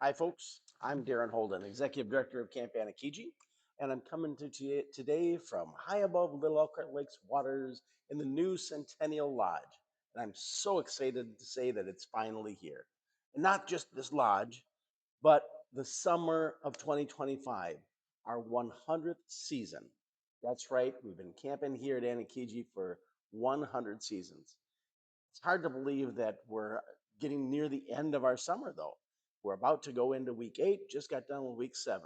Hi, folks. I'm Darren Holden, Executive Director of Camp Anokijig, and I'm coming to you today from high above Little Elkhart Lake's waters in the new Centennial Lodge. And I'm so excited to say that it's finally here. And not just this lodge, but the summer of 2025, our 100th season. That's right, we've been camping here at Anokijig for 100 seasons. It's hard to believe that we're getting near the end of our summer, though. We're about to go into week 8, just got done with week 7.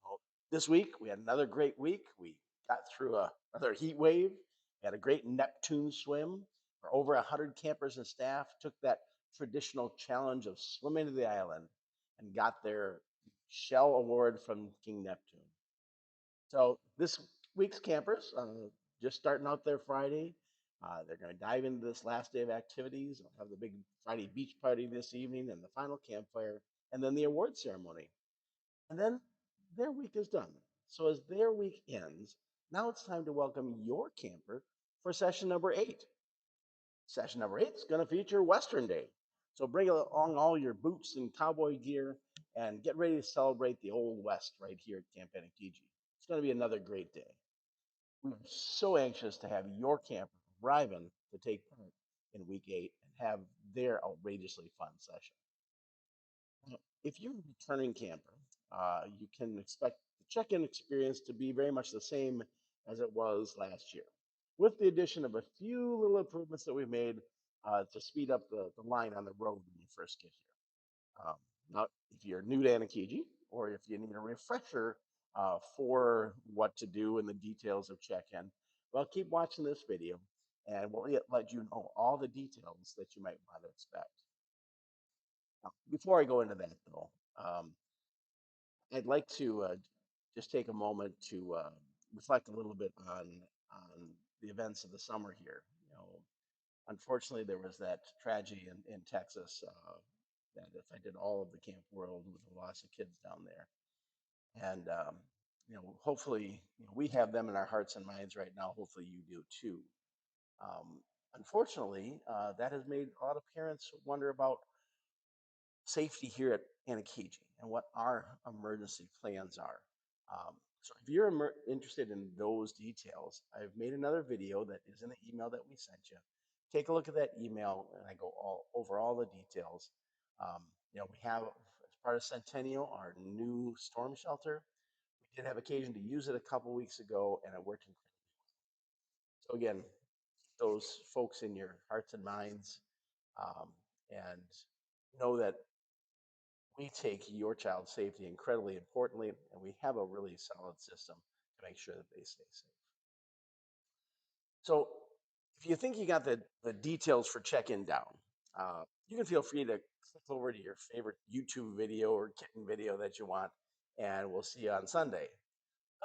Well, this week, we had another great week. We got through another heat wave, had a great Neptune swim, where over 100 campers and staff took that traditional challenge of swimming to the island and got their shell award from King Neptune. So this week's campers, just starting out their Friday, they're going to dive into this last day of activities. They'll have the big Friday beach party this evening and the final campfire, and then the award ceremony. And then their week is done. So as their week ends, now it's time to welcome your camper for session number 8. Session number 8 is going to feature Western Day. So bring along all your boots and cowboy gear and get ready to celebrate the Old West right here at Camp Anokijig. It's going to be another great day. We're so anxious to have your camper arriving to take part in week 8 and have their outrageously fun session. Now, if you're a returning camper, you can expect the check in experience to be very much the same as it was last year, with the addition of a few little improvements that we've made to speed up the line on the road when you first get here. Now, if you're new to Anokijig, or if you need a refresher for what to do and the details of check-in, well, keep watching this video, and we'll let you know all the details that you might want to expect. Now, before I go into that, though, I'd like to just take a moment to reflect a little bit on the events of the summer here. Unfortunately, there was that tragedy in Texas that affected all of the camp world with the loss of kids down there. And hopefully, we have them in our hearts and minds right now. Hopefully, you do too. Um, Unfortunately, that has made a lot of parents wonder about safety here at Anokijig and what our emergency plans are. So if you're interested in those details, I've made another video that is in the email that we sent you. Take a look at that email, and I go over all the details. We have, as part of Centennial, our new storm shelter. We did have occasion to use it a couple weeks ago, and it worked incredibly. So again, those folks in your hearts and minds, um, and know that we take your child's safety incredibly importantly, and we have a really solid system to make sure that they stay safe. So, if you think you got the details for check-in down, you can feel free to click over to your favorite YouTube video or kitten video that you want, and we'll see you on Sunday.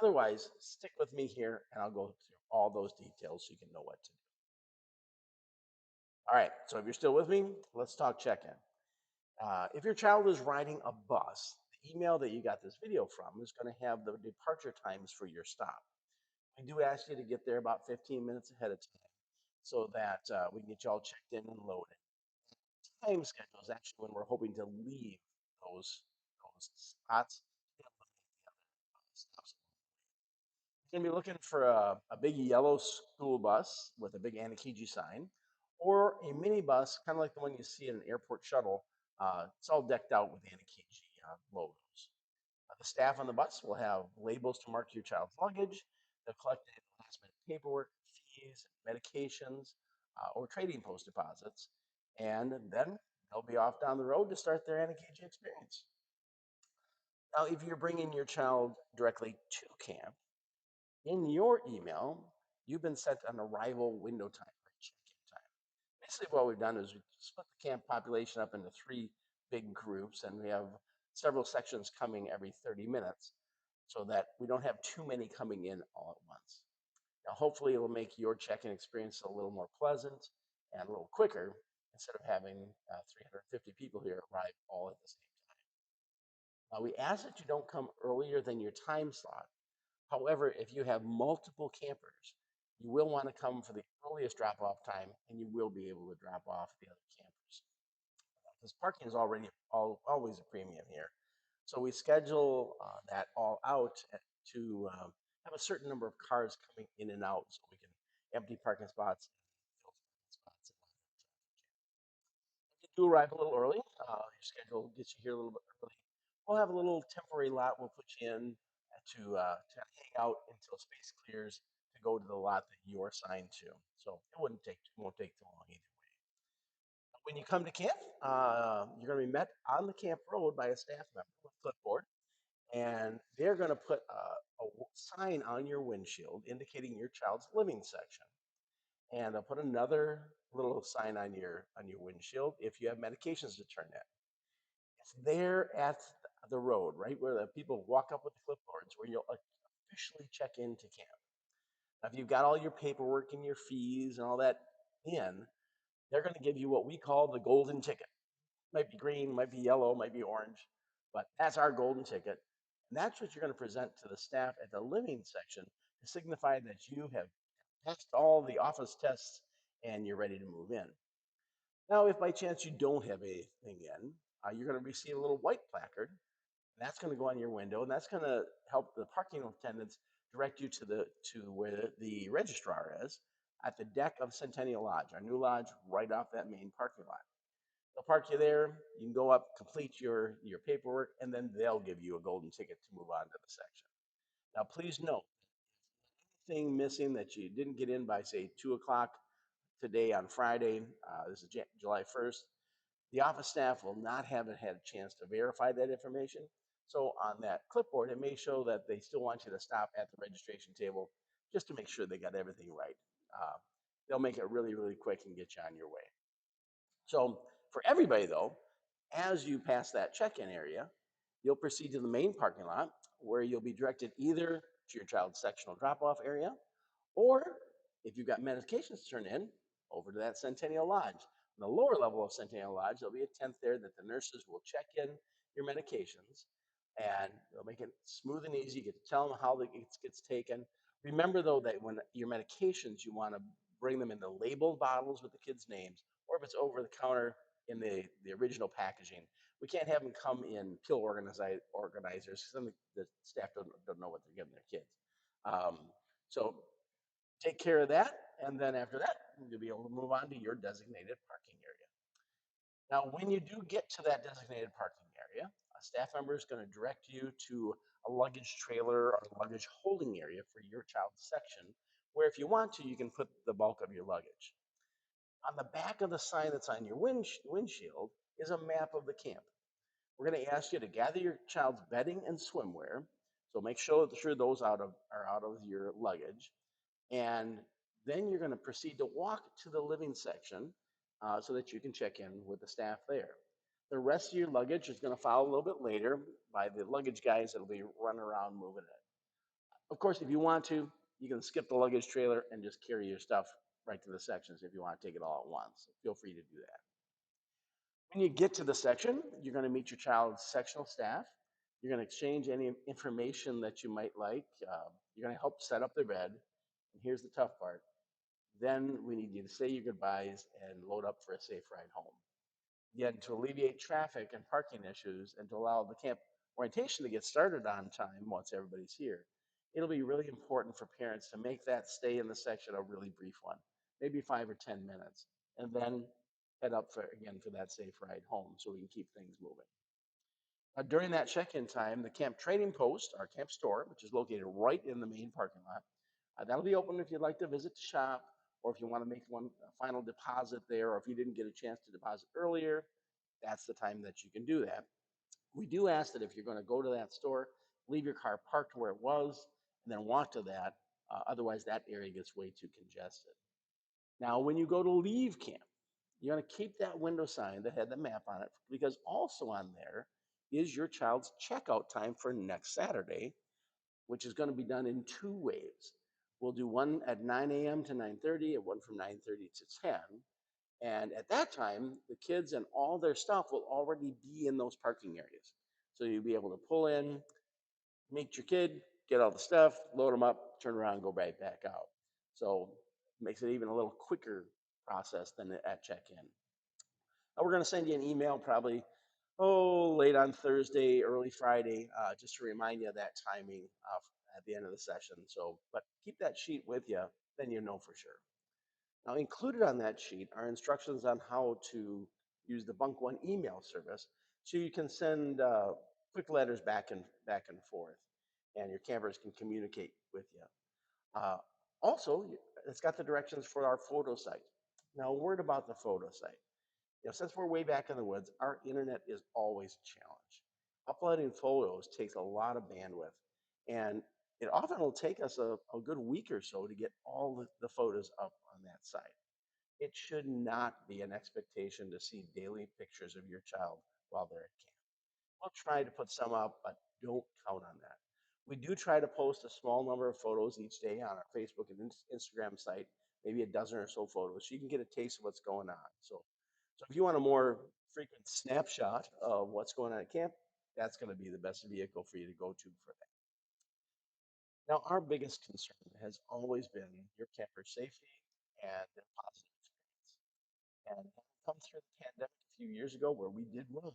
Otherwise, stick with me here, and I'll go through all those details so you can know what to do. All right, so if you're still with me, let's talk check-in. If your child is riding a bus, the email that you got this video from is going to have the departure times for your stop. We do ask you to get there about 15 minutes ahead of time so that we can get you all checked in and loaded. Time schedule is actually when we're hoping to leave those spots. Stops. You're going to be looking for a big yellow school bus with a big Anokijig sign, or a mini bus, kind of like the one you see in an airport shuttle. It's all decked out with Anokijig logos. The staff on the bus will have labels to mark your child's luggage. They'll collect any last minute paperwork, fees, medications, or trading post deposits. And then they'll be off down the road to start their Anokijig experience. Now, if you're bringing your child directly to camp, in your email, you've been sent an arrival window time or check-in time. Basically, what we've done is we split the camp population up into 3 big groups, and we have several sections coming every 30 minutes so that we don't have too many coming in all at once. Now, hopefully, it will make your check-in experience a little more pleasant and a little quicker instead of having 350 people here arrive all at the same time. Now, we ask that you don't come earlier than your time slot. However, if you have multiple campers, you will want to come for the earliest drop-off time, and you will be able to drop off the other campers. because parking is already always a premium here. So we schedule that all out to have a certain number of cars coming in and out so we can empty parking spots and fill parking spots. If you do arrive a little early, your schedule gets you here a little bit early. We'll have a little temporary lot we'll put you in to hang out until space clears to go to the lot that you're assigned to. So it won't take too long either way. When you come to camp, you're going to be met on the camp road by a staff member with clipboard, and they're going to put a sign on your windshield indicating your child's living section, and they'll put another little sign on your windshield if you have medications to turn in. It's there at the road, right where the people walk up with the clipboards, where you'll officially check into camp. Now, if you've got all your paperwork and your fees and all that in, they're going to give you what we call the golden ticket. Might be green, might be yellow, might be orange, but that's our golden ticket. And that's what you're going to present to the staff at the living section to signify that you have passed all the office tests and you're ready to move in. Now, if by chance you don't have anything in, you're going to receive a little white placard. And that's going to go on your window, and that's going to help the parking attendants direct you to where the registrar is at the deck of Centennial Lodge, our new lodge, right off that main parking lot. They'll park you there. You can go up, complete your paperwork, and then they'll give you a golden ticket to move on to the section. Now, please note, anything missing that you didn't get in by, say, 2 o'clock today on Friday, this is July 1st, the office staff will not have had a chance to verify that information. So on that clipboard, it may show that they still want you to stop at the registration table just to make sure they got everything right. Uh, they'll make it really, really quick and get you on your way. So for everybody though, as you pass that check-in area, you'll proceed to the main parking lot where you'll be directed either to your child's sectional drop-off area, or if you've got medications to turn in, over to that Centennial Lodge. On the lower level of Centennial Lodge, there'll be a tent there that the nurses will check in your medications, and they'll make it smooth and easy. You get to tell them how it gets taken. Remember though that when your medications, you want to bring them in the labeled bottles with the kids' names, or if it's over the counter in the original packaging. We can't have them come in pill organizers because then the staff don't know what they're giving their kids. So take care of that, and then after that, you'll be able to move on to your designated parking area. Now, when you do get to that designated parking area, a staff member is going to direct you to a luggage trailer or luggage holding area for your child's section, where if you want to, you can put the bulk of your luggage. On the back of the sign that's on your windshield is a map of the camp. We're going to ask you to gather your child's bedding and swimwear, so make sure those are out of your luggage, and then you're going to proceed to walk to the living section so that you can check in with the staff there. The rest of your luggage is going to follow a little bit later by the luggage guys that'll be running around moving it. Of course, if you want to, you can skip the luggage trailer and just carry your stuff right to the sections if you want to take it all at once. Feel free to do that. When you get to the section, you're going to meet your child's sectional staff. You're going to exchange any information that you might like. You're going to help set up their bed. And here's the tough part. Then we need you to say your goodbyes and load up for a safe ride home. Again, to alleviate traffic and parking issues and to allow the camp orientation to get started on time once everybody's here, it'll be really important for parents to make that stay in the section a really brief one, maybe 5 or 10 minutes, and then head up for that safe ride home so we can keep things moving. During that check-in time, the camp trading post, our camp store, which is located right in the main parking lot, that'll be open if you'd like to visit the shop, or if you want to make one final deposit there, or if you didn't get a chance to deposit earlier, that's the time that you can do that. We do ask that if you're going to go to that store, leave your car parked where it was, and then walk to that. Otherwise, that area gets way too congested. Now, when you go to leave camp, you're going to keep that window sign that had the map on it, because also on there is your child's checkout time for next Saturday, which is going to be done in two ways. We'll do one at 9 a.m. to 9:30 and one from 9:30 to 10. And at that time, the kids and all their stuff will already be in those parking areas. So you'll be able to pull in, meet your kid, get all the stuff, load them up, turn around, go right back out. So it makes it even a little quicker process than at check-in. We're going to send you an email probably, late on Thursday, early Friday, just to remind you of that timing at the end of the session. So, but keep that sheet with you, then you know for sure. Now, included on that sheet are instructions on how to use the Bunk One email service, so you can send quick letters back and forth, and your campers can communicate with you. Uh, Also, it's got the directions for our photo site. Now, a word about the photo site. Since we're way back in the woods, our internet is always a challenge. Uploading photos takes a lot of bandwidth, and it often will take us a good week or so to get all the photos up on that site. It should not be an expectation to see daily pictures of your child while they're at camp. We'll try to put some up, but don't count on that. We do try to post a small number of photos each day on our Facebook and Instagram site, maybe a dozen or so photos, so you can get a taste of what's going on. So if you want a more frequent snapshot of what's going on at camp, that's going to be the best vehicle for you to go to for that. Now, our biggest concern has always been your camper safety and their positive experience. And having come through the pandemic a few years ago where we did run,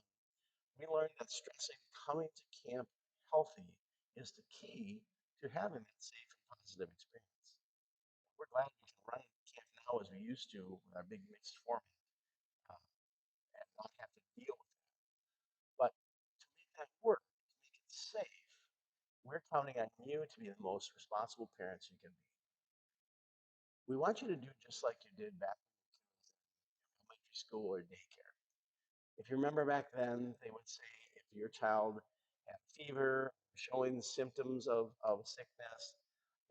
we learned that stressing coming to camp healthy is the key to having that safe and positive experience. We're glad we can run camp now as we used to with our big mixed format uh, and not have to deal with it. But to make that work, to make it safe, we're counting on you to be the most responsible parents you can be. We want you to do just like you did back in elementary school or daycare. If you remember back then, they would say if your child had fever, showing symptoms of sickness,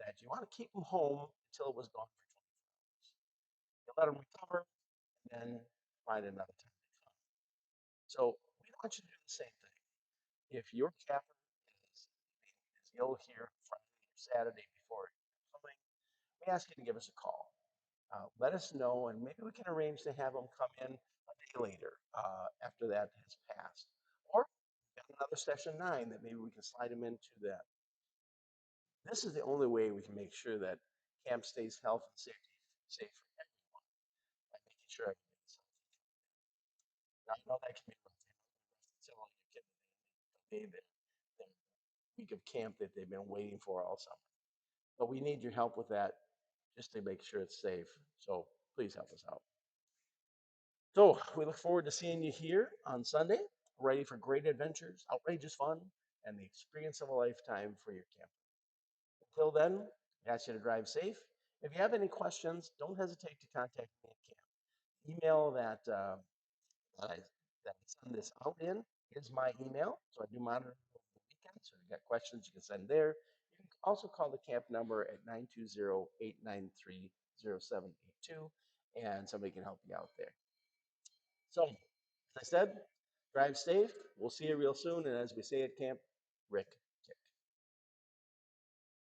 that you want to keep them home until it was gone for 24 hours. You let them recover and then find another time to come. So we want you to do the same thing. If your capper is ill here Friday or Saturday before you're coming, we ask you to give us a call. Let us know, and maybe we can arrange to have them come in a day later after that has passed. Or we've got another session 9 that maybe we can slide them into that. This is the only way we can make sure that camp stays health and safety safe for everyone by making sure everybody's healthy. Now, I know that can be rough. Telling your kid that they need to delay their week of camp that they've been waiting for all summer. But we need your help with that just to make sure it's safe. So please help us out. So we look forward to seeing you here on Sunday, ready for great adventures, outrageous fun, and the experience of a lifetime for your camper. Until then, we ask you to drive safe. If you have any questions, don't hesitate to contact me at camp. Email that I, that I send this out in is my email. So I do monitor over the weekend. So if you got questions, you can send there. You can also call the camp number at 920-893-0782, and somebody can help you out there. So, as I said, drive safe. We'll see you real soon. And as we say at camp, Rick